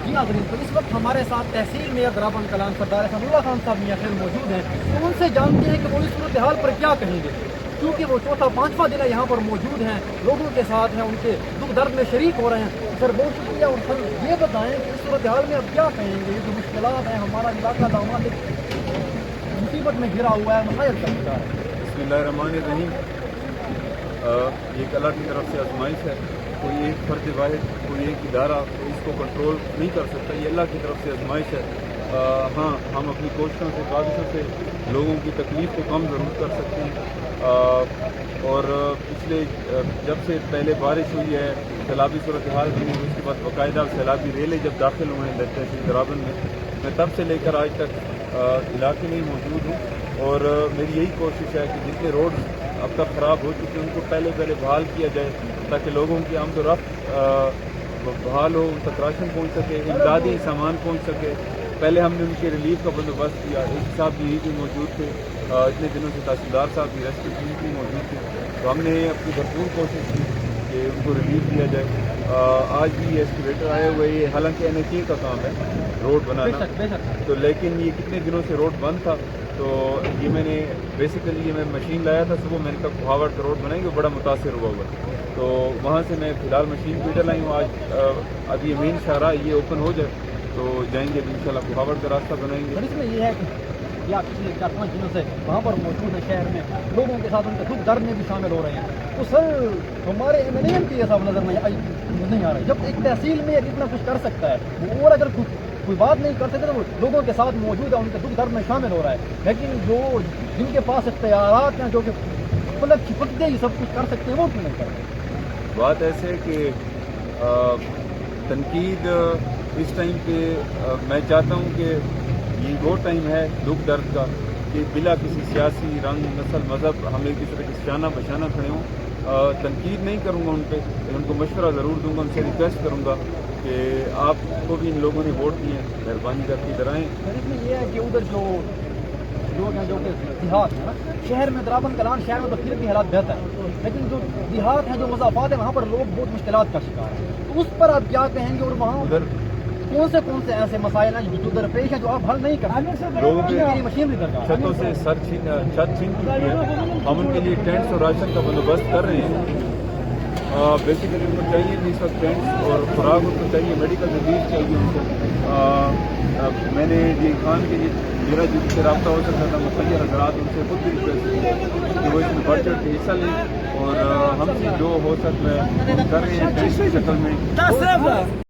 جی ناظرین، تو اس وقت ہمارے ساتھ تحصیل میئر درابن کلان سردار احسان اللہ خان صاحب میاں خیل موجود ہیں، تو ان سے جانتے ہیں کہ وہ اس صورتحال پر کیا کہیں گے، کیونکہ وہ چوتھا پانچواں دن یہاں پر موجود ہیں، لوگوں کے ساتھ ہیں، ان کے دکھ درد میں شریک ہو رہے ہیں۔ سر بہت شکریہ، اور سر یہ بتائیں کہ اس صورتحال میں اب کیا کہیں گے؟ یہ جو مشکلات ہیں، ہمارا علاقہ داماد مصیبت میں گھرا ہوا ہے، مسائل کا شکار ہے۔ بسم اللہ الرحمن الرحیم۔ یہ ایک اللہ کی طرف سے آزمائش ہے، کوئی ایک فرد واحد، کوئی ایک ادارہ اس کو کنٹرول نہیں کر سکتا، یہ اللہ کی طرف سے آزمائش ہے۔ ہاں، ہم اپنی کوششوں سے، کاوشوں سے لوگوں کی تکلیف کو کم ضرور کر سکتے ہیں، اور پچھلے جب سے پہلے بارش ہوئی ہے، سیلابی صورتحال بنی ہوئی، اس کے بعد باقاعدہ سیلابی ریلیں جب داخل ہوئے ہیں تحصیل درابن میں تب سے لے کر آج تک علاقے میں ہی موجود ہوں، اور میری یہی کوشش ہے کہ جتنے روڈ اب تک خراب ہو چکے ان کو پہلے بحال کیا جائے، تاکہ لوگوں کی آمد و رفت بحال ہو، ان تک راشن پہنچ سکے، امدادی سامان پہنچ سکے۔ پہلے ہم نے ان کے ریلیف کا بندوبست کیا، ایک صاحب بھی یہی بھی موجود تھے، اتنے دنوں سے تحصیلدار صاحب بھی ریسکیو ٹیم بھی موجود تھے، تو ہم نے اپنی بھرپور کوشش کی کہ ان کو ریلیف دیا جائے۔ آج بھی یہ ایکسکیویٹر آئے ہوئے، یہ حالانکہ NHA کا کام ہے روڈ بنانا، تو لیکن یہ کتنے دنوں سے روڈ بند تھا، تو یہ میں نے بیسیکلی میں مشین لایا تھا صبح، میں نے کہا کوہاوڑ کا روڈ بنائیں گے، بڑا متاثر ہوا ہوا، تو وہاں سے میں فی الحال مشین پیٹر لائی ہوں۔ آج اب یہ مین شاہراہ یہ اوپن ہو جائے تو جائیں گے، انشاءاللہ کوہاوڑ کا راستہ بنائیں گے۔ اس میں یہ ہے کہ یا پچھلے 4-5 دنوں سے وہاں پر موجود ہے، شہر میں لوگوں کے ساتھ ان کے دکھ درد میں بھی شامل ہو رہے ہیں، تو سر ہمارے MLA کی یہ صاحب نظر نہیں آ رہا ہے، جب ایک تحصیل میں اتنا کچھ کر سکتا ہے اور اگر کوئی بات نہیں کر سکتے تو وہ لوگوں کے ساتھ موجود ہے، ان کے دکھ درد میں شامل ہو رہا ہے، لیکن جن کے پاس اختیارات ہیں، جو کہ پلک چھپکتے ہی سب کچھ کر سکتے ہیں، وہ کیوں نہیں کرتے؟ بات ایسے ہے کہ تنقید اس ٹائم پہ میں چاہتا ہوں کہ یہ وہ ٹائم ہے دکھ درد کا کہ بلا کسی سیاسی رنگ، نسل، مذہب ہم ایک دوسرے کے شانہ بشانہ کھڑے ہوں۔ تنقید نہیں کروں گا ان پہ، ان کو مشورہ ضرور دوں گا، ان سے ریکویسٹ کروں گا کہ آپ کو بھی ان لوگوں نے ووٹ دیے ہیں، مہربانی کر کے ادھر آئیں۔ اس میں یہ ہے کہ ادھر جو لوگ ہیں، جو کہ دیہات ہیں نا، شہر میں درابن کلان شہر میں تو پھر بھی حالات بہتر ہیں، لیکن جو دیہات ہیں، جو مضافات ہیں، وہاں پر لوگ بہت مشکلات کا شکار ہیں، تو اس پر آپ کیا کہیں گے؟ اور وہاں ادھر کون سے ایسے مسائل ہیں جو درپیش ہیں جو آپ حل نہیں کرتے؟ لوگوں کی مشین بھی درکار چھتوں سے چھت چھین چکی ہے، ہم ان کے لیے ٹینٹس اور راشن کا بندوبست کر رہے ہیں۔ بیسیکلی ان کو چاہیے کہ اس وقت ٹینٹس اور خوراک ان کو چاہیے، میڈیکل ریلیف چاہیے ان کو۔ میں نے جی خان کے لیے میرا جن سے رابطہ ہو سکتا تھا مخیر حضرات، ان سے خود بھی ریکویسٹ کی کہ وہ اس میں بڑھ چڑھ کے حصہ لیں، اور ہم سے جو ہو سکتا ہے کر رہے ہیں ٹینٹس کی شکل میں۔